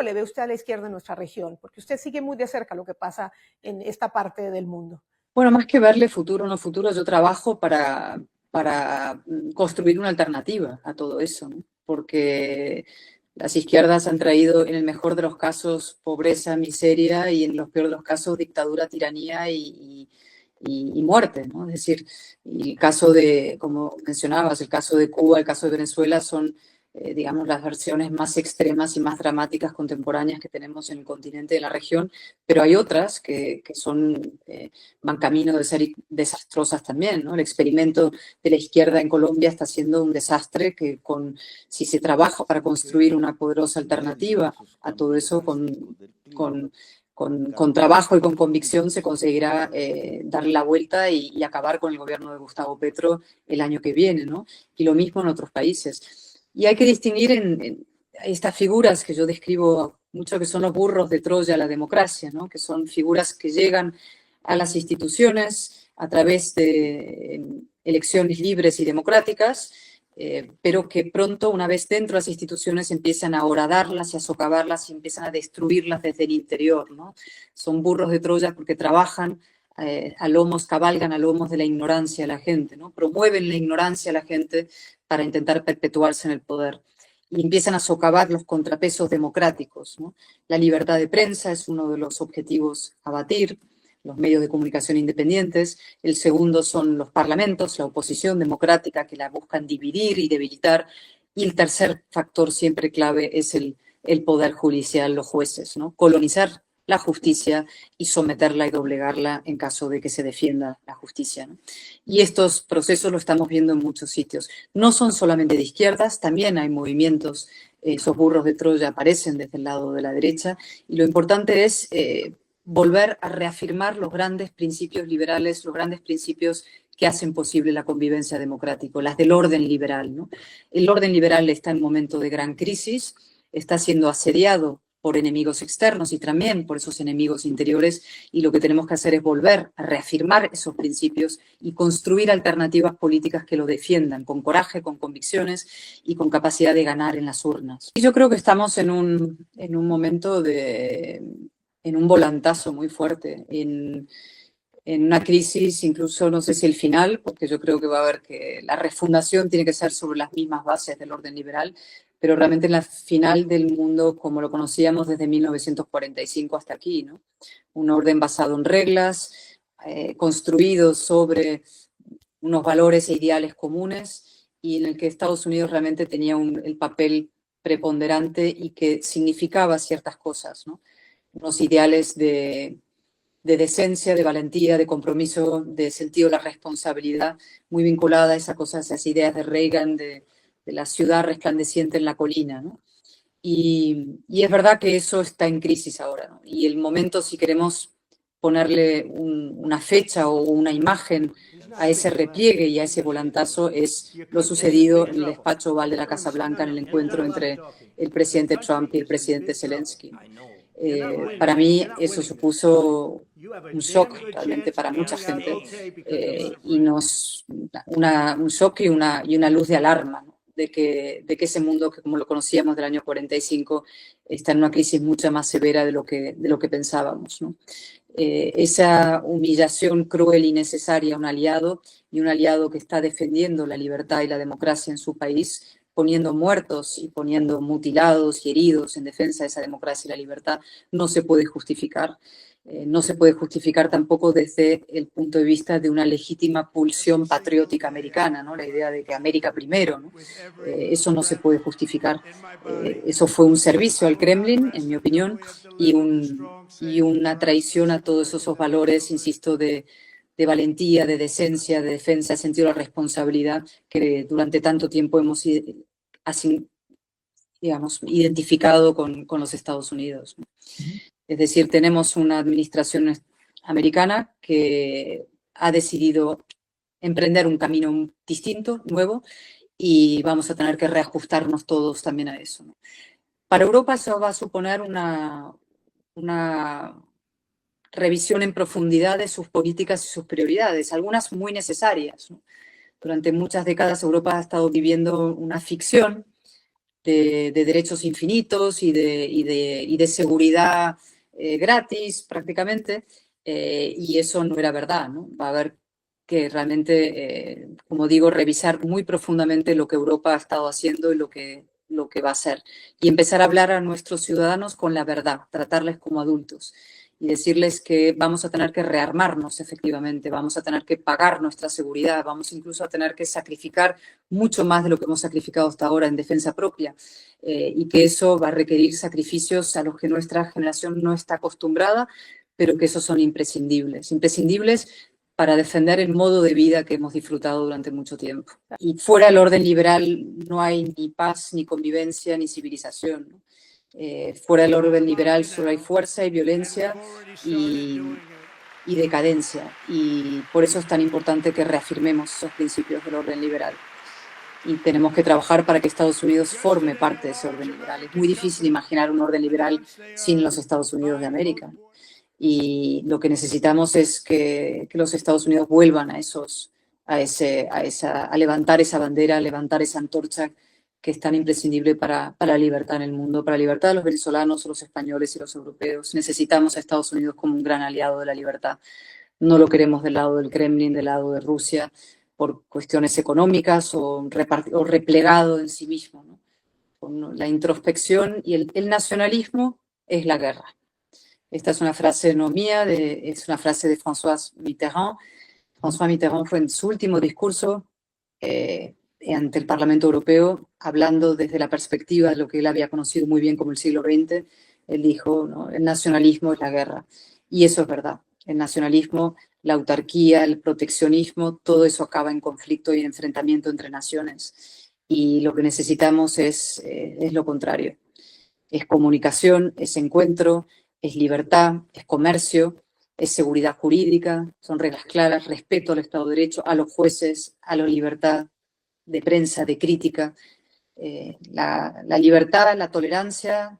futuro le ve usted a la izquierda en nuestra región? Porque usted sigue muy de cerca lo que pasa en esta parte del mundo. Bueno, más que verle futuro o no futuro, yo trabajo para construir una alternativa a todo eso, ¿no? Porque las izquierdas han traído, en el mejor de los casos, pobreza, miseria y en los peores de los casos, dictadura, tiranía y muerte, ¿no? Es decir, el caso de, como mencionabas, el caso de Cuba, el caso de Venezuela son, digamos, las versiones más extremas y más dramáticas contemporáneas que tenemos en el continente de la región, pero hay otras que van camino de ser desastrosas también, ¿no? El experimento de la izquierda en Colombia está siendo un desastre que si se trabaja para construir una poderosa alternativa a todo eso con trabajo y con convicción se conseguirá darle la vuelta y acabar con el gobierno de Gustavo Petro el año que viene, ¿no? Y lo mismo en otros países. Y hay que distinguir en estas figuras que yo describo mucho, que son los burros de Troya a la democracia, ¿no? Que son figuras que llegan a las instituciones a través de elecciones libres y democráticas, pero que pronto, una vez dentro de las instituciones, empiezan a horadarlas y a socavarlas y empiezan a destruirlas desde el interior, ¿no? Son burros de Troya porque trabajan cabalgan a lomos de la ignorancia de la gente, ¿no? Promueven la ignorancia a la gente para intentar perpetuarse en el poder. Y empiezan a socavar los contrapesos democráticos, ¿no? La libertad de prensa es uno de los objetivos a batir, los medios de comunicación independientes. El segundo son los parlamentos, la oposición democrática que la buscan dividir y debilitar. Y el tercer factor siempre clave es el poder judicial, los jueces, ¿no? Colonizar la justicia y someterla y doblegarla en caso de que se defienda la justicia, ¿no? Y estos procesos lo estamos viendo en muchos sitios. No son solamente de izquierdas, también hay movimientos, esos burros de Troya aparecen desde el lado de la derecha, y lo importante es volver a reafirmar los grandes principios liberales, los grandes principios que hacen posible la convivencia democrática, las del orden liberal, ¿no? El orden liberal está en un momento de gran crisis, está siendo asediado por enemigos externos y también por esos enemigos interiores, y lo que tenemos que hacer es volver a reafirmar esos principios y construir alternativas políticas que lo defiendan con coraje, con convicciones y con capacidad de ganar en las urnas. Y yo creo que estamos en un momento en un volantazo muy fuerte, en una crisis, incluso no sé si el final, porque yo creo que va a haber que la refundación tiene que ser sobre las mismas bases del orden liberal, pero realmente en la final del mundo como lo conocíamos desde 1945 hasta aquí, ¿no? Un orden basado en reglas, construido sobre unos valores e ideales comunes, y en el que Estados Unidos realmente tenía el papel preponderante y que significaba ciertas cosas, ¿no? Unos ideales de decencia, de valentía, de compromiso, de sentido de la responsabilidad, muy vinculada a esas ideas de Reagan, de la ciudad resplandeciente en la colina, ¿no? Y es verdad que eso está en crisis ahora, ¿no? Y el momento, si queremos ponerle una fecha o una imagen a ese repliegue y a ese volantazo, es lo sucedido en el despacho oval de la Casa Blanca, en el encuentro entre el presidente Trump y el presidente Zelensky. Para mí eso supuso un shock realmente para mucha gente, y un shock y una luz de alarma, ¿no? de que ese mundo que como lo conocíamos del año 45 está en una crisis mucho más severa de lo que pensábamos, ¿no? Esa humillación cruel y necesaria a un aliado, y un aliado que está defendiendo la libertad y la democracia en su país, poniendo muertos y poniendo mutilados y heridos en defensa de esa democracia y la libertad, no se puede justificar. No se puede justificar tampoco desde el punto de vista de una legítima pulsión patriótica americana, ¿no? La idea de que América primero, ¿no? Eso no se puede justificar. Eso fue un servicio al Kremlin, en mi opinión, y una traición a todos esos valores, insisto, de valentía, de decencia, de defensa, de sentido de la responsabilidad que durante tanto tiempo hemos, digamos, identificado con los Estados Unidos. Es decir, tenemos una administración americana que ha decidido emprender un camino distinto, nuevo, y vamos a tener que reajustarnos todos también a eso, ¿no? Para Europa eso va a suponer una revisión en profundidad de sus políticas y sus prioridades, algunas muy necesarias, ¿no? Durante muchas décadas Europa ha estado viviendo una ficción de derechos infinitos y de seguridad gratis prácticamente, y eso no era verdad, ¿no? Va a haber que realmente, como digo, revisar muy profundamente lo que Europa ha estado haciendo y lo que va a hacer. Y empezar a hablar a nuestros ciudadanos con la verdad, tratarles como adultos y decirles que vamos a tener que rearmarnos efectivamente, vamos a tener que pagar nuestra seguridad, vamos incluso a tener que sacrificar mucho más de lo que hemos sacrificado hasta ahora en defensa propia, y que eso va a requerir sacrificios a los que nuestra generación no está acostumbrada, pero que esos son imprescindibles, imprescindibles para defender el modo de vida que hemos disfrutado durante mucho tiempo. Y fuera del orden liberal no hay ni paz, ni convivencia, ni civilización, ¿no? Fuera del orden liberal solo hay fuerza y violencia y, y decadencia. Y por eso es tan importante que reafirmemos esos principios del orden liberal. Y tenemos que trabajar para que Estados Unidos forme parte de ese orden liberal. Es muy difícil imaginar un orden liberal sin los Estados Unidos de América. Y lo que necesitamos es que los Estados Unidos vuelvan a levantar esa bandera, a levantar esa antorcha que es tan imprescindible para la libertad en el mundo, para la libertad de los venezolanos, los españoles y los europeos. Necesitamos a Estados Unidos como un gran aliado de la libertad. No lo queremos del lado del Kremlin, del lado de Rusia, por cuestiones económicas o replegado en sí mismo, ¿no? Con la introspección y el nacionalismo es la guerra. Esta es una frase no mía, es una frase de François Mitterrand. François Mitterrand fue en su último discurso ante el Parlamento Europeo, hablando desde la perspectiva de lo que él había conocido muy bien como el siglo XX. Él dijo, ¿no?, el nacionalismo es la guerra. Y eso es verdad. El nacionalismo, la autarquía, el proteccionismo, todo eso acaba en conflicto y en enfrentamiento entre naciones. Y lo que necesitamos es lo contrario. Es comunicación, es encuentro, es libertad, es comercio, es seguridad jurídica, son reglas claras, respeto al Estado de Derecho, a los jueces, a la libertad de prensa, de crítica, la libertad, la tolerancia,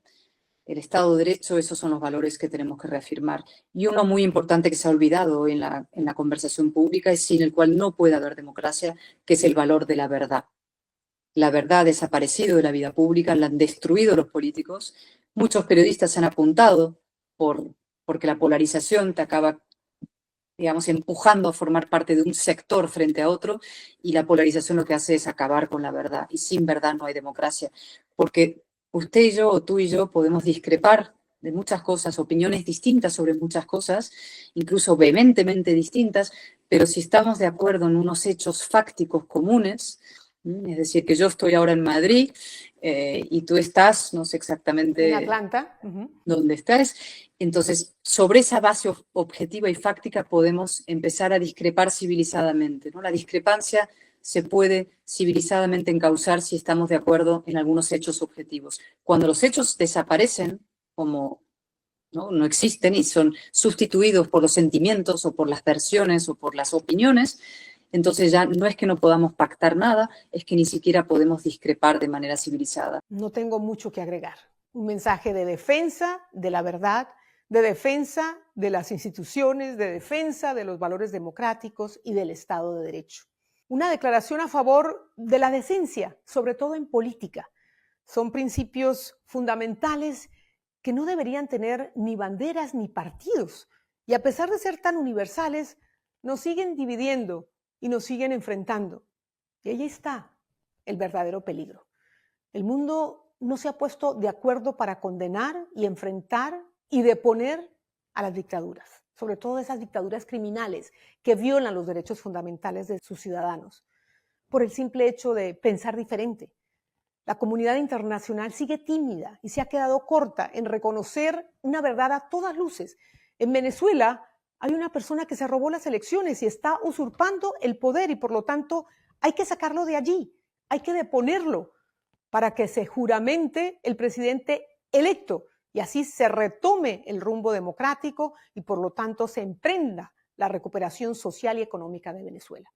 el Estado de Derecho, esos son los valores que tenemos que reafirmar. Y uno muy importante que se ha olvidado en la conversación pública y sin el cual no puede haber democracia, que es el valor de la verdad. La verdad ha desaparecido de la vida pública, la han destruido los políticos. Muchos periodistas se han apuntado porque la polarización te acaba, digamos, empujando a formar parte de un sector frente a otro, y la polarización lo que hace es acabar con la verdad, y sin verdad no hay democracia, porque usted y yo, o tú y yo, podemos discrepar de muchas cosas, opiniones distintas sobre muchas cosas, incluso vehementemente distintas, pero si estamos de acuerdo en unos hechos fácticos comunes, es decir, que yo estoy ahora en Madrid y tú estás, no sé exactamente en Atlanta, dónde estás, entonces sobre esa base objetiva y fáctica podemos empezar a discrepar civilizadamente, ¿no? La discrepancia se puede civilizadamente encauzar si estamos de acuerdo en algunos hechos objetivos. Cuando los hechos desaparecen, como no existen y son sustituidos por los sentimientos o por las versiones o por las opiniones, entonces ya no es que no podamos pactar nada, es que ni siquiera podemos discrepar de manera civilizada. No tengo mucho que agregar. Un mensaje de defensa de la verdad, de defensa de las instituciones, de defensa de los valores democráticos y del Estado de Derecho. Una declaración a favor de la decencia, sobre todo en política. Son principios fundamentales que no deberían tener ni banderas ni partidos. Y a pesar de ser tan universales, nos siguen dividiendo y nos siguen enfrentando. Y ahí está el verdadero peligro. El mundo no se ha puesto de acuerdo para condenar y enfrentar y deponer a las dictaduras, sobre todo esas dictaduras criminales que violan los derechos fundamentales de sus ciudadanos, por el simple hecho de pensar diferente. La comunidad internacional sigue tímida y se ha quedado corta en reconocer una verdad a todas luces. En Venezuela hay una persona que se robó las elecciones y está usurpando el poder, y por lo tanto hay que sacarlo de allí, hay que deponerlo para que se juramente el presidente electo y así se retome el rumbo democrático y por lo tanto se emprenda la recuperación social y económica de Venezuela.